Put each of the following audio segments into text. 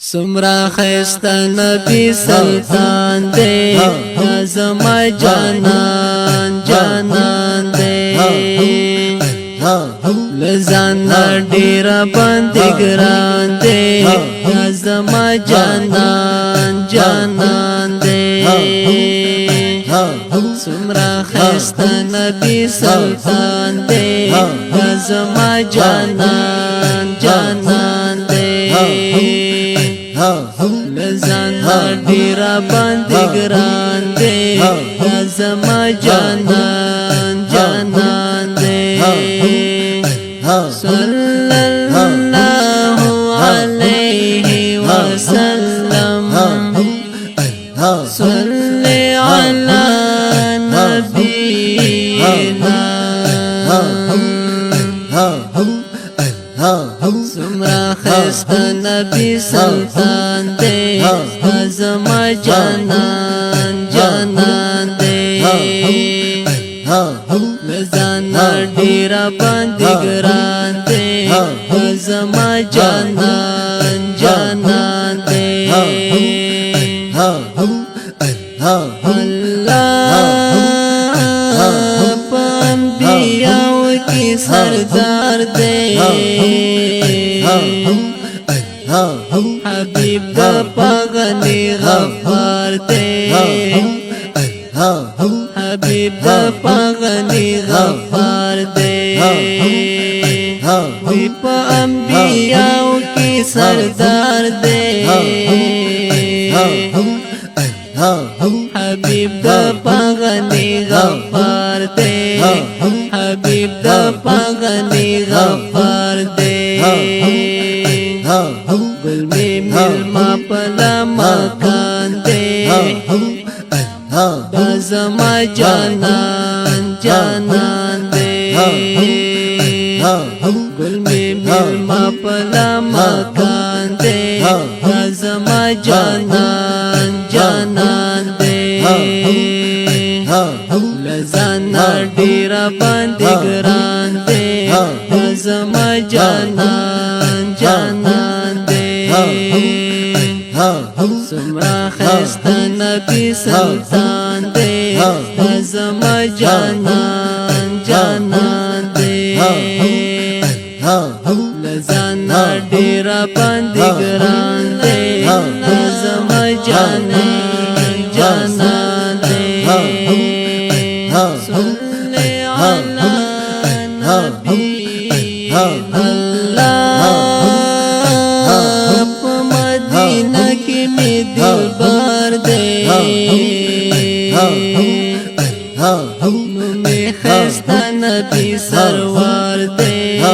سمرا خیستا نبی سلطان دے زما جانان جانان دے لزانا ډیرا باندې ګران دے زما جانان جانان دے سمرا خیستا نبی سلطان دے زما جانان جانان دے لزانا ډیرا باندې ګران دے زما جانان جانان دے صلی اللہ علیہ وسلم صلی علی نبینا سمرا خیستا نبی سلطان دے زما جانان جانان دے لزانا ډیرا باندې ګران دے زما جانان جانان دے اللہ پا انبیاء کی سردار دے حبیب دا پاغنی غفار دے حبیب دا پاغنی غفار دے وی پا انبیاء کی سردار دے حبیب دا پاغنی غفار دے حبیب دا پاغنی غفار دے گل میں ملما پلا مکان دے دا زما جانان جانان دے گل میں ملما پلا مکان دے دا زما جانان جانان دے لزانا ډیرا باندې ګران دے دا زما جانان جانان دے سمرا خیستا نبی سلطان دے زما جانان جانان دے لزانا ډیرا باندې ګران دے زما جانان جانان دے صلی علی نبینا مدینہ کی می دل بار دے نومی خیستا نبی سروار دے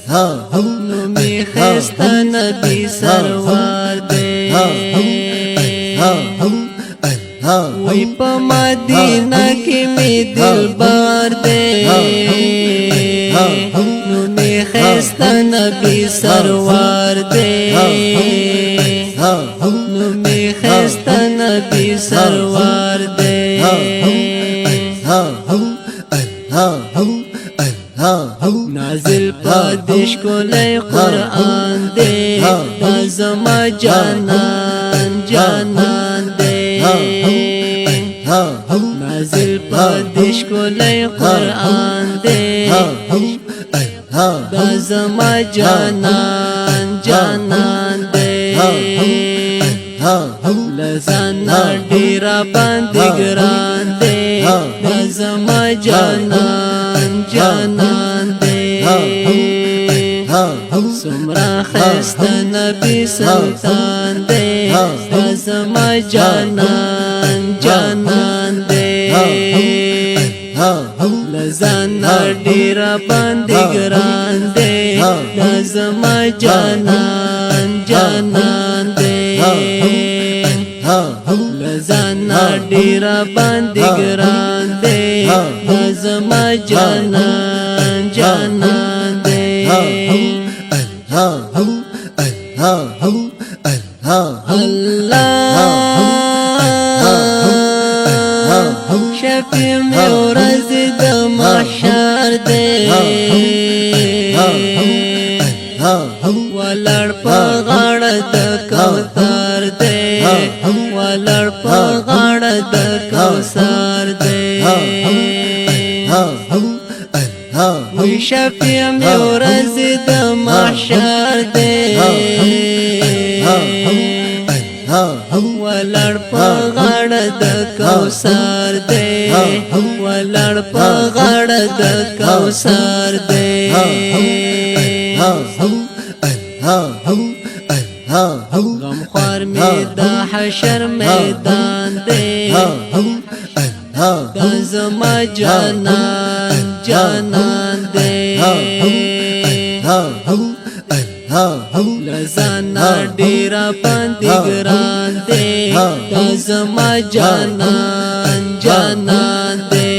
نومی خیستا نبی سروار دے وی پا مدینہ کی می دل بار دے نومی خیستا نبی سروار دے نومی خیستا نبی سروار دے نازل پادش کو لے قرآن دے دا زما جانان جانان دے نازل پادش کو لے قرآن دے دا زما جانان جانان دے لزانا ډیرا باندې ګران دے دا زما جانان جانان دے سمرا خیستا نبی سلطان دے دا زما جانان جانان دے لزانا ډیرا باندې ګران دے دا زما جانان جانان دے لزانا ډیرا باندې ګران دے دا زما جانان جانان دے اللہ شفیع میں ورځ د محشر دے ولړ په غاړه د کوثر دے ولړ په غاړه د کوثر دے وی شفیع می ورځ د محشر دے ولړ په غاړه د کوثر دے ولړ په غاړه د کوثر دے غمخوار می دا حشر میدان دے دا زما جانان جانان دے لزانا ډیرا باندې ګران دے دا زما جانان جانان دے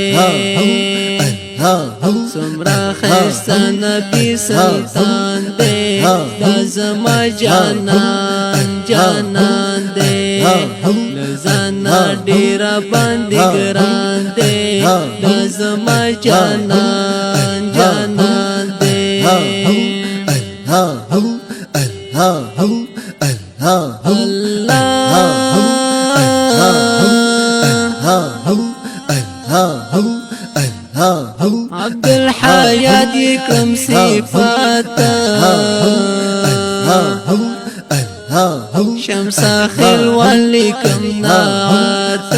سمرا خیستا نبی سلطان دے دا زما جانان جانان دے لزانا ډیرا باندې ګران دے دا زما جانان جانان دے عبد الحیات کم صفات شمس خل ولی کم نعت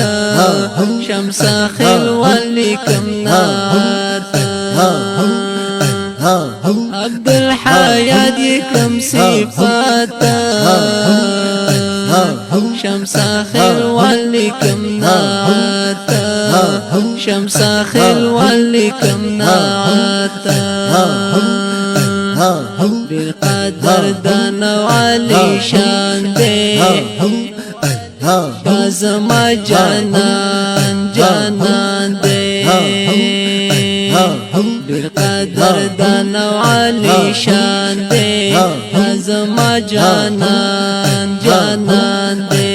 شمس خل ولی کم نعت عبد الحیات کم صفات شمس خل ولی کم نعت شمس خل ولی کم نعت بالقدر دان وعلی شان دے دا زما جانان جانان دے بالقدر دان وعلی شان دے دا زما جانان جانان دے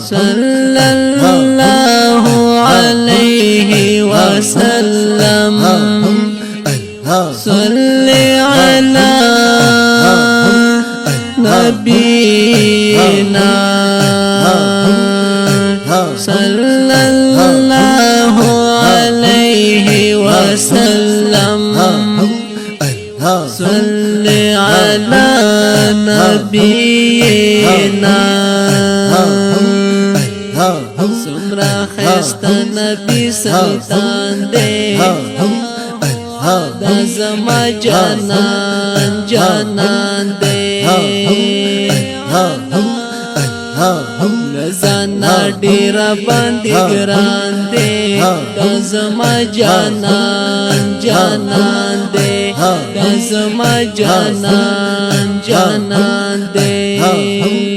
صلی اللہ علیہ وسلم صلی علی نبینا صلی اللہ علیہ وسلم صلی علی نبینا سمرا خیستا نبی سلطان دے دا زما جانان جانان دے لزانا ډیرا باندې ګران دے دا زما جانان جانان دے دا زما جانان جانان دے